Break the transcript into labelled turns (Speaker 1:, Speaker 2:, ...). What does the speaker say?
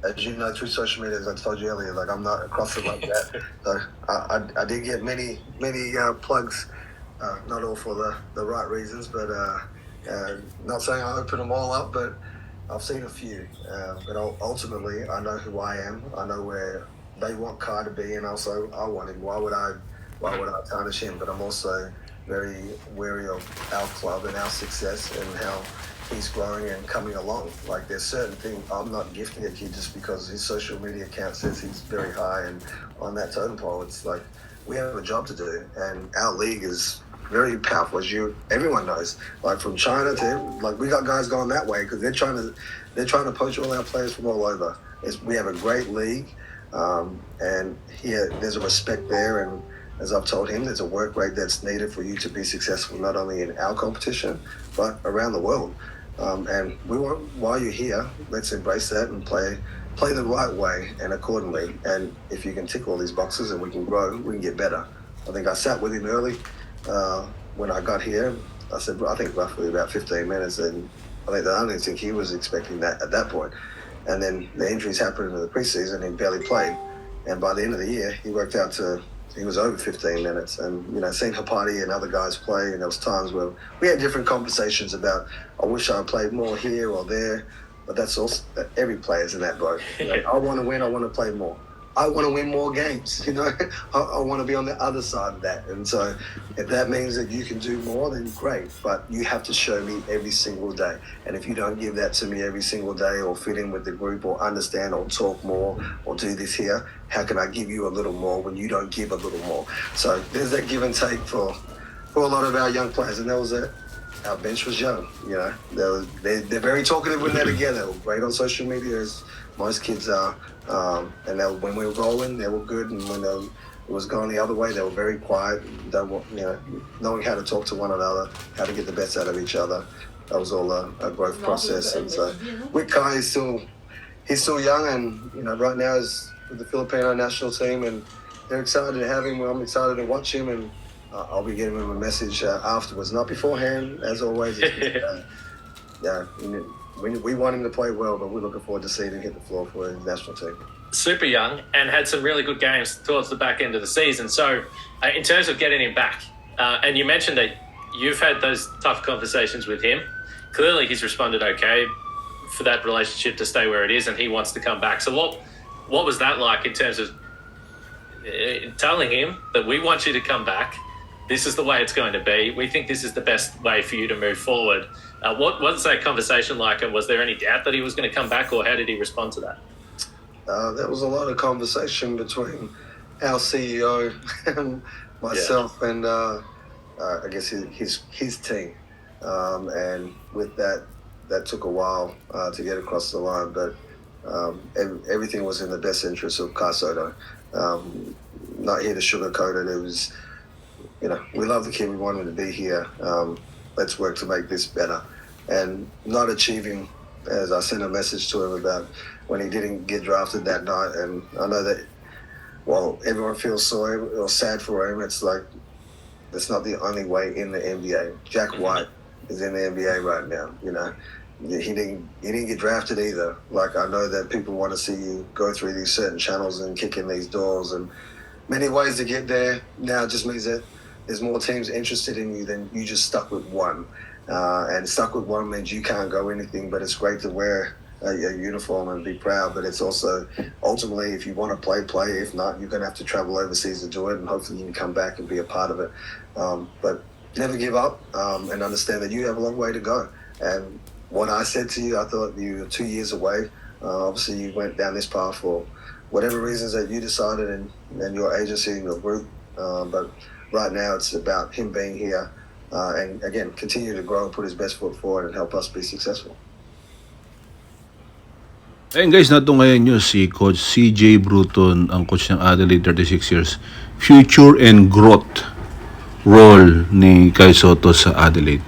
Speaker 1: as you know, through social media, as I told you earlier, like I'm not across it like that. So I did get many plugs, not all for the right reasons, but not saying I open them all up, but I've seen a few. But ultimately, I know who I am. I know where they want Kai to be, and also I want him. Why would I tarnish him? But I'm also very wary of our club and our success and how he's growing and coming along. Like there's certain things, I'm not gifting a kid just because his social media account says he's very high and on that totem pole. It's like we have a job to do, and our league is very powerful, as everyone knows. Like from China to like we got guys going that way because they're trying to poach all our players from all over. We have a great league, and here there's a respect there, and as I've told him, there's a work rate that's needed for you to be successful, not only in our competition, but around the world. And we want, while you're here, let's embrace that and play the right way and accordingly. And if you can tick all these boxes and we can grow, we can get better. I think I sat with him early when I got here. I said, I think roughly about 15 minutes, and I don't think he was expecting that at that point. And then the injuries happened in the preseason, he barely played. And by the end of the year, he worked out he was over 15 minutes. And, seeing Hapati and other guys play, and there was times where we had different conversations about, I wish I played more here or there. But that's also, every player's in that boat. I want to win, I want to play more. I want to win more games, I want to be on the other side of that. And so if that means that you can do more, then great. But you have to show me every single day. And if you don't give that to me every single day or fit in with the group or understand or talk more or do this here, how can I give you a little more when you don't give a little more? So there's that give and take for a lot of our young players. And our bench was young, They're very talkative when they're together. They're great on social media, as most kids are. And when we were rolling, they were good. And when it was going the other way, they were very quiet. Knowing how to talk to one another, how to get the best out of each other. That was all a growth process. And so with Kai, he's still young, and right now is with the Filipino national team, and they're excited to have him. I'm excited to watch him, and I'll be getting him a message afterwards, not beforehand, as always. We want him to play well, but we're looking forward to seeing him hit the floor for the national team.
Speaker 2: Super young and had some really good games towards the back end of the season. So in terms of getting him back, and you mentioned that you've had those tough conversations with him. Clearly he's responded okay for that relationship to stay where it is, and he wants to come back. So what was that like in terms of telling him that we want you to come back? This is the way it's going to be. We think this is the best way for you to move forward. What was that conversation like, and was there any doubt that he was going to come back, or how did he respond to that?
Speaker 1: There was a lot of conversation between our CEO and myself and I guess his team. And with that took a while to get across the line, but everything was in the best interest of Kai Sotto. Not here to sugarcoat it. It was, we love the kid. We want him to be here. Let's work to make this better. And not achieving, as I sent a message to him about when he didn't get drafted that night. And I know that while everyone feels sorry or sad for him, it's like that's not the only way in the NBA. Jack White is in the NBA right now. He didn't get drafted either. Like, I know that people want to see you go through these certain channels and kick in these doors, and many ways to get there. Now it just means that there's more teams interested in you than you just stuck with one. And stuck with one means you can't go anything, but it's great to wear a uniform and be proud. But it's also, ultimately, if you want to play. If not, you're going to have to travel overseas to do it, and hopefully you can come back and be a part of it. But never give up and understand that you have a long way to go. And what I said to you, I thought you were 2 years away. Obviously, you went down this path for whatever reasons that you decided and your agency and your group. But right now, it's about him being here and, again, continue to grow and put his best foot forward and help us be successful.
Speaker 3: Ayun guys, nato ngayon nyo si Coach CJ Bruton, ang coach ng Adelaide, 36 years. Future and growth role ni Kai Sotto sa Adelaide.